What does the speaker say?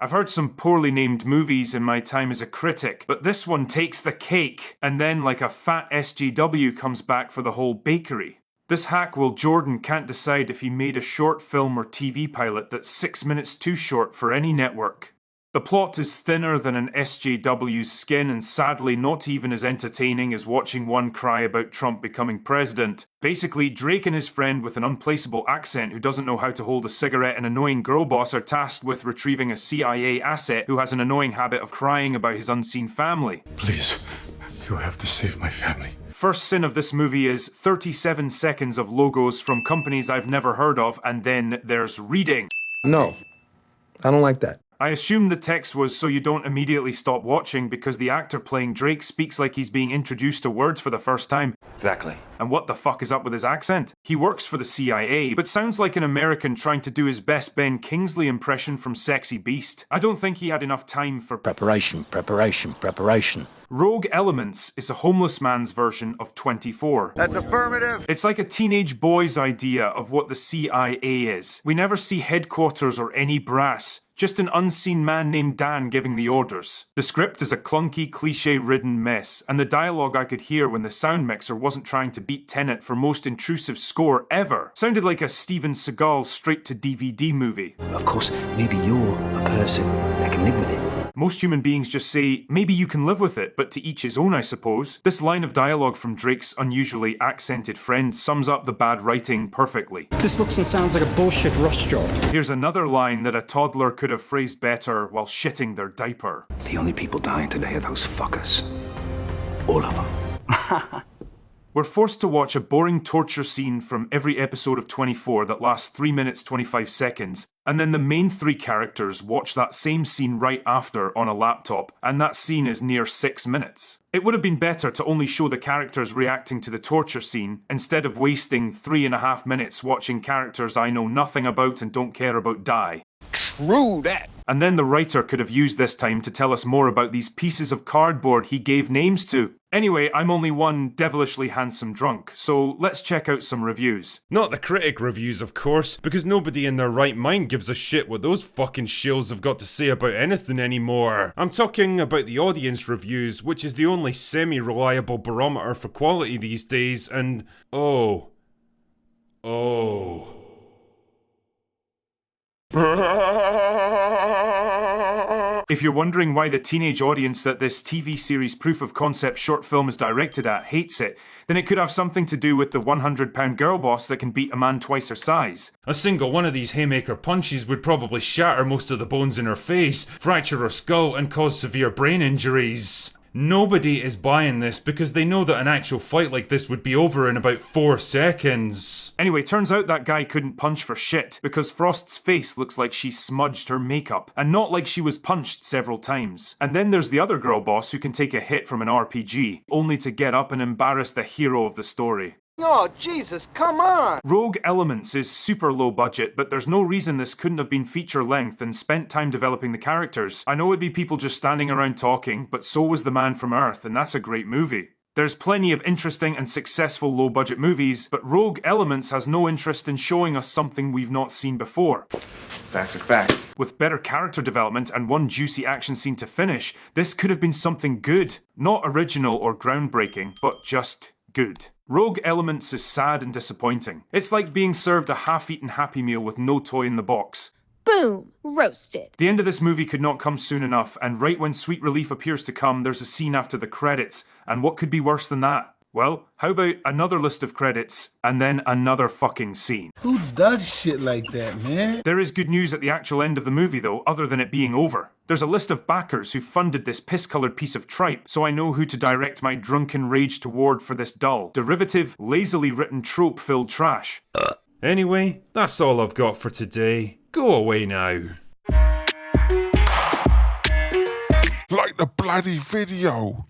I've heard some poorly named movies in my time as a critic, but this one takes the cake, and then like a fat SJW comes back for the whole bakery. This hack Will Jordan can't decide if he made a short film or TV pilot that's 6 minutes too short for any network. The plot is thinner than an SJW's skin and sadly not even as entertaining as watching one cry about Trump becoming president. Basically, Drake and his friend with an unplaceable accent who doesn't know how to hold a cigarette and annoying girl boss are tasked with retrieving a CIA asset who has an annoying habit of crying about his unseen family. Please, you have to save my family. First sin of this movie is 37 seconds of logos from companies I've never heard of, and then there's reading. No, I don't like that. I assume the text was so you don't immediately stop watching because the actor playing Drake speaks like he's being introduced to words for the first time. Exactly. And what the fuck is up with his accent? He works for the CIA, but sounds like an American trying to do his best Ben Kingsley impression from Sexy Beast. I don't think he had enough time for Preparation. Rogue Elements is a homeless man's version of 24. That's affirmative. It's like a teenage boy's idea of what the CIA is. We never see headquarters or any brass. Just an unseen man named Dan giving the orders. The script is a clunky, cliche-ridden mess, and the dialogue I could hear when the sound mixer wasn't trying to beat Tenet for most intrusive score ever sounded like a Steven Seagal straight-to-DVD movie. Of course, maybe you're a person that can live with it. Most human beings just say, maybe you can live with it, but to each his own, I suppose. This line of dialogue from Drake's unusually accented friend sums up the bad writing perfectly. This looks and sounds like a bullshit rush job. Here's another line that a toddler could have phrased better while shitting their diaper. The only people dying today are those fuckers. All of them. We're forced to watch a boring torture scene from every episode of 24 that lasts 3 minutes 25 seconds, and then the main three characters watch that same scene right after on a laptop, and that scene is near 6 minutes. It would have been better to only show the characters reacting to the torture scene, instead of wasting 3.5 minutes watching characters I know nothing about and don't care about die. True that. And then the writer could have used this time to tell us more about these pieces of cardboard he gave names to. Anyway, I'm only one devilishly handsome drunk, so let's check out some reviews. Not the critic reviews, of course, because nobody in their right mind gives a shit what those fucking shills have got to say about anything anymore. I'm talking about the audience reviews, which is the only semi-reliable barometer for quality these days, and oh. If you're wondering why the teenage audience that this TV series proof of concept short film is directed at hates it, then it could have something to do with the 100-pound girl boss that can beat a man twice her size. A single one of these haymaker punches would probably shatter most of the bones in her face, fracture her skull, and cause severe brain injuries. Nobody is buying this because they know that an actual fight like this would be over in about 4 seconds. Anyway, turns out that guy couldn't punch for shit, because Frost's face looks like she smudged her makeup, and not like she was punched several times. And then there's the other girl boss who can take a hit from an RPG, only to get up and embarrass the hero of the story. Oh, Jesus, come on! Rogue Elements is super low budget, but there's no reason this couldn't have been feature length and spent time developing the characters. I know it'd be people just standing around talking, but so was The Man from Earth, and that's a great movie. There's plenty of interesting and successful low-budget movies, but Rogue Elements has no interest in showing us something we've not seen before. Facts are facts. With better character development and one juicy action scene to finish, this could have been something good. Not original or groundbreaking, but just good. Rogue Elements is sad and disappointing. It's like being served a half-eaten Happy Meal with no toy in the box. Boom! Roasted. The end of this movie could not come soon enough, and right when sweet relief appears to come, there's a scene after the credits, and what could be worse than that? Well, how about another list of credits, and then another fucking scene? Who does shit like that, man? There is good news at the actual end of the movie though, other than it being over. There's a list of backers who funded this piss-coloured piece of tripe, so I know who to direct my drunken rage toward for this dull, derivative, lazily written trope-filled trash. Anyway, that's all I've got for today. Go away now. Like the bloody video.